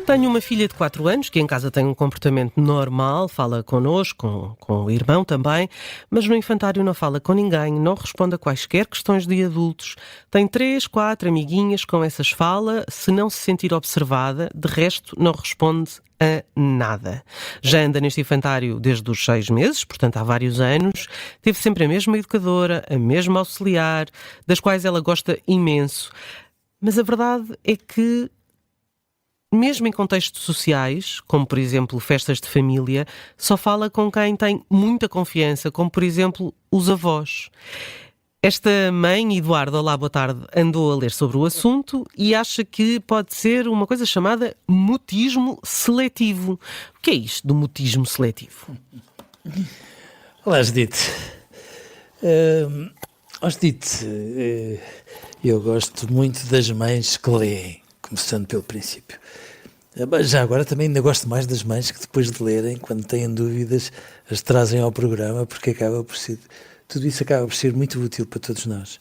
Tenho uma filha de 4 anos que em casa tem um comportamento normal, fala connosco, com o irmão também, mas no infantário não fala com ninguém, não responde a quaisquer questões de adultos. Tem 3, 4 amiguinhas com essas fala, se não se sentir observada, de resto não responde a nada. Já anda neste infantário desde os 6 meses, portanto há vários anos, teve sempre a mesma educadora, a mesma auxiliar, das quais ela gosta imenso. Mas a verdade é que mesmo em contextos sociais, como por exemplo festas de família, só fala com quem tem muita confiança, como por exemplo os avós. Esta mãe, Eduardo, olá, boa tarde, andou a ler sobre o assunto e acha que pode ser uma coisa chamada mutismo seletivo. O que é isto do mutismo seletivo? Olá, Judite. Judite, eu gosto muito das mães que leem, começando pelo princípio. Já agora também ainda gosto mais das mães que depois de lerem, quando têm dúvidas, as trazem ao programa, porque tudo isso acaba por ser muito útil para todos nós.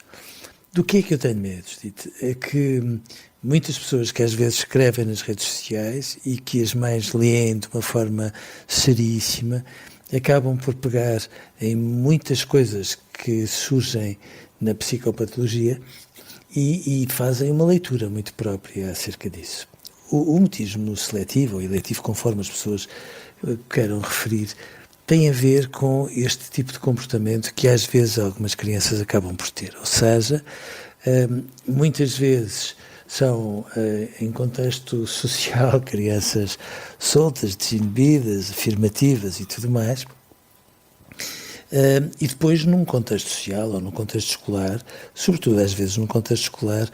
Do que é que eu tenho medo, Judite? É que muitas pessoas que às vezes escrevem nas redes sociais e que as mães leem de uma forma seríssima, acabam por pegar em muitas coisas que surgem na psicopatologia e fazem uma leitura muito própria acerca disso. O mutismo seletivo ou eletivo, conforme as pessoas queiram referir, tem a ver com este tipo de comportamento que às vezes algumas crianças acabam por ter. Ou seja, muitas vezes são, em contexto social, crianças soltas, desinibidas, afirmativas e tudo mais. E depois, num contexto social ou num contexto escolar, sobretudo às vezes num contexto escolar,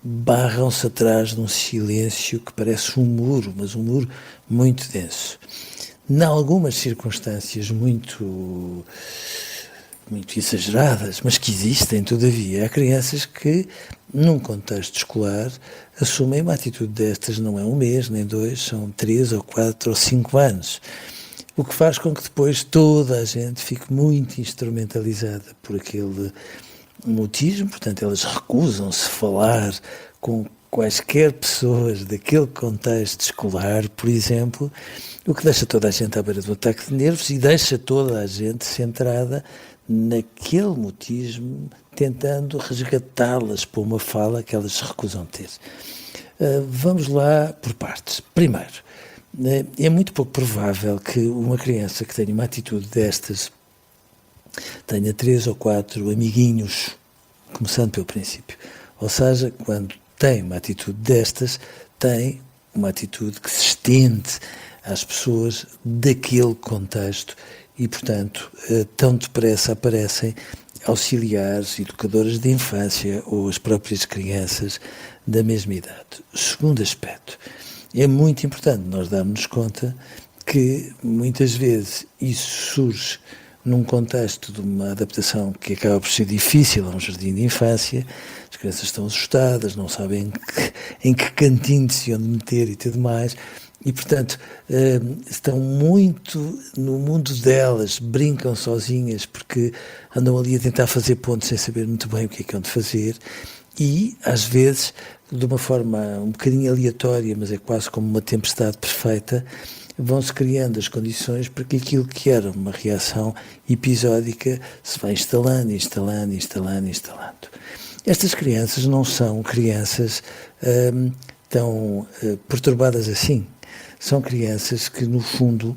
barram-se atrás de um silêncio que parece um muro, mas um muro muito denso. Em algumas circunstâncias muito exageradas, mas que existem, todavia, há crianças que, num contexto escolar, assumem uma atitude destas, não é um mês, nem 2, são 3 ou 4 ou 5 anos. O que faz com que depois toda a gente fique muito instrumentalizada por aquele mutismo, portanto elas recusam-se a falar com quaisquer pessoas daquele contexto escolar, por exemplo, o que deixa toda a gente à beira do ataque de nervos e deixa toda a gente centrada naquele mutismo, tentando resgatá-las para uma fala que elas se recusam a ter. Vamos lá por partes. Primeiro, é muito pouco provável que uma criança que tenha uma atitude destas tenha 3 ou 4 amiguinhos, começando pelo princípio. Ou seja, quando tem uma atitude destas, tem uma atitude que se estende às pessoas daquele contexto e, portanto, tão depressa aparecem auxiliares, educadoras de infância ou as próprias crianças da mesma idade. Segundo aspecto, é muito importante nós darmos conta que muitas vezes isso surge num contexto de uma adaptação que acaba por ser difícil a um jardim de infância, as crianças estão assustadas, não sabem em que cantinho se onde meter e tudo mais, e portanto estão muito no mundo delas, brincam sozinhas porque andam ali a tentar fazer pontos sem saber muito bem o que é hão de fazer, e às vezes de uma forma um bocadinho aleatória, mas é quase como uma tempestade perfeita, vão-se criando as condições para que aquilo que era uma reação episódica se vai instalando. Estas crianças não são crianças tão perturbadas assim. São crianças que, no fundo,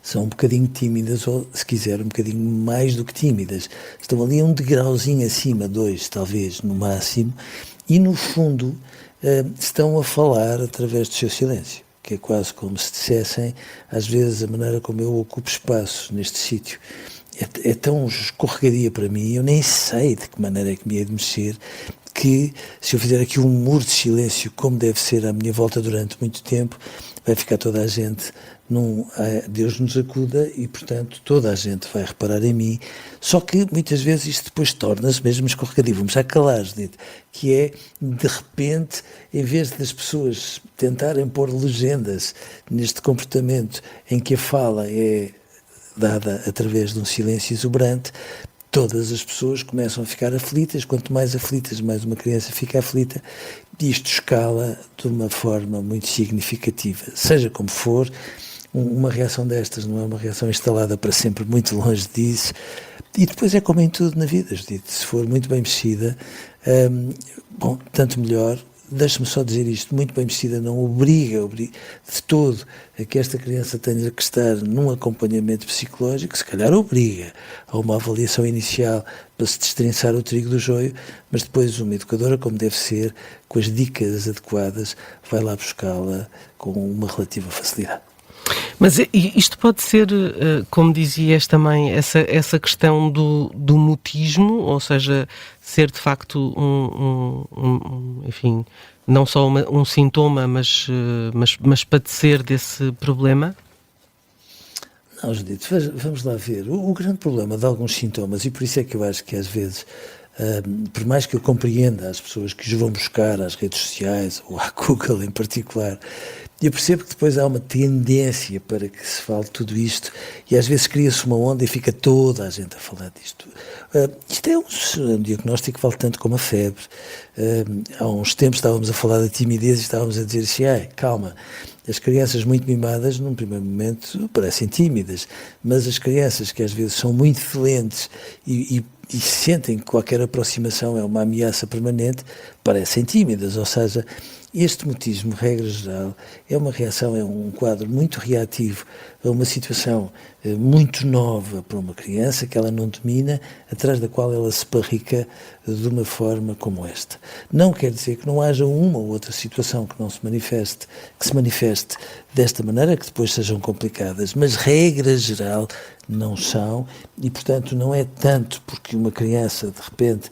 são um bocadinho tímidas, ou, se quiser, um bocadinho mais do que tímidas. Estão ali um degrauzinho acima, 2, talvez, no máximo, e, no fundo, estão a falar através do seu silêncio, que é quase como se dissessem, às vezes, a maneira como eu ocupo espaço neste sítio é tão escorregadia para mim, eu nem sei de que maneira é que me hei de mexer, que se eu fizer aqui um muro de silêncio, como deve ser à minha volta durante muito tempo, vai ficar toda a gente Deus nos acuda e, portanto, toda a gente vai reparar em mim. Só que, muitas vezes, isto depois torna-se mesmo escorregadio. Vamos já calar, dito, que é, de repente, em vez das pessoas tentarem pôr legendas neste comportamento em que a fala é dada através de um silêncio exuberante, todas as pessoas começam a ficar aflitas. Quanto mais aflitas, mais uma criança fica aflita. Isto escala de uma forma muito significativa. Seja como for, uma reação destas não é uma reação instalada para sempre, muito longe disso. E depois é como em tudo na vida, Judite, se for muito bem mexida, tanto melhor. Deixe-me só dizer isto, muito bem mexida não obriga de todo a que esta criança tenha que estar num acompanhamento psicológico, se calhar obriga a uma avaliação inicial para se destrinçar o trigo do joio, mas depois uma educadora, como deve ser, com as dicas adequadas, vai lá buscá-la com uma relativa facilidade. Mas isto pode ser, como dizias também, essa questão do mutismo, ou seja, ser de facto enfim, não só um sintoma, mas padecer desse problema? Não, Judite, vamos lá ver. O grande problema de alguns sintomas, e por isso é que eu acho que às vezes, por mais que eu compreenda as pessoas que os vão buscar às redes sociais, ou à Google em particular, eu percebo que depois há uma tendência para que se fale tudo isto e às vezes cria-se uma onda e fica toda a gente a falar disto. Isto é um diagnóstico que vale tanto como a febre. Há uns tempos estávamos a falar da timidez e estávamos a dizer assim, calma, as crianças muito mimadas num primeiro momento parecem tímidas, mas as crianças que às vezes são muito excelentes e sentem que qualquer aproximação é uma ameaça permanente, parecem tímidas, ou seja, este mutismo, regra geral, é uma reação, é um quadro muito reativo a uma situação muito nova para uma criança que ela não domina, atrás da qual ela se barrica de uma forma como esta. Não quer dizer que não haja uma ou outra situação que não se manifeste, que se manifeste desta maneira, que depois sejam complicadas, mas regra geral não são e, portanto, não é tanto porque uma criança, de repente,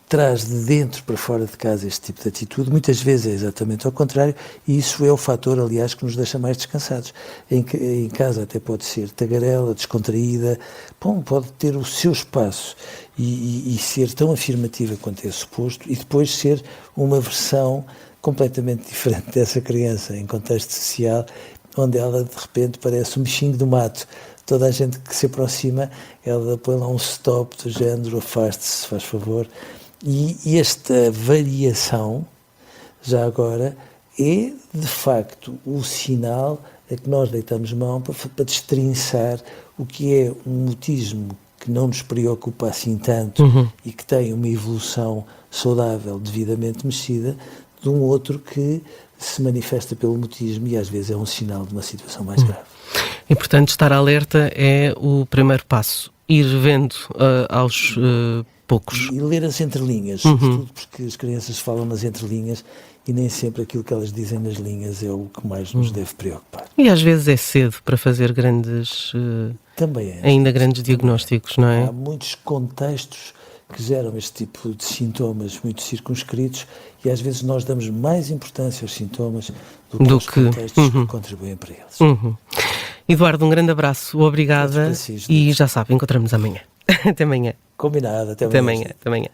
traz de dentro para fora de casa este tipo de atitude, muitas vezes é exatamente ao contrário, e isso é o fator, aliás, que nos deixa mais descansados. Em casa até pode ser tagarela, descontraída, pode ter o seu espaço e ser tão afirmativa quanto é suposto, e depois ser uma versão completamente diferente dessa criança, em contexto social, onde ela de repente parece um bichinho do mato. Toda a gente que se aproxima, ela põe lá um stop do género, afaste-se, se faz favor. E esta variação, já agora, é de facto o sinal a que nós deitamos mão para destrinçar o que é um mutismo que não nos preocupa assim tanto e que tem uma evolução saudável, devidamente mexida, de um outro que se manifesta pelo mutismo e às vezes é um sinal de uma situação mais grave. E, portanto, estar alerta é o primeiro passo. Ir vendo aos poucos. E ler as entrelinhas, sobretudo porque as crianças falam nas entrelinhas e nem sempre aquilo que elas dizem nas linhas é o que mais nos deve preocupar. E às vezes é cedo para fazer grandes, ainda grandes diagnósticos, não é? Há muitos contextos que geram este tipo de sintomas muito circunscritos e às vezes nós damos mais importância aos sintomas do que aos contextos que contribuem para eles. Eduardo, um grande abraço, obrigada e já sabe, encontramos amanhã. Até amanhã. Combinado, até amanhã. Até amanhã.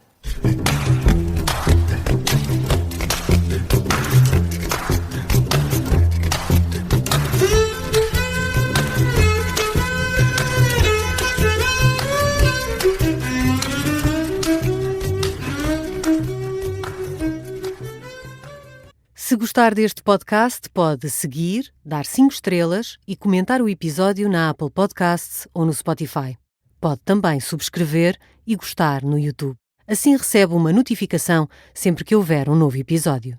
Se gostar deste podcast, pode seguir, dar 5 estrelas e comentar o episódio na Apple Podcasts ou no Spotify. Pode também subscrever e gostar no YouTube. Assim recebe uma notificação sempre que houver um novo episódio.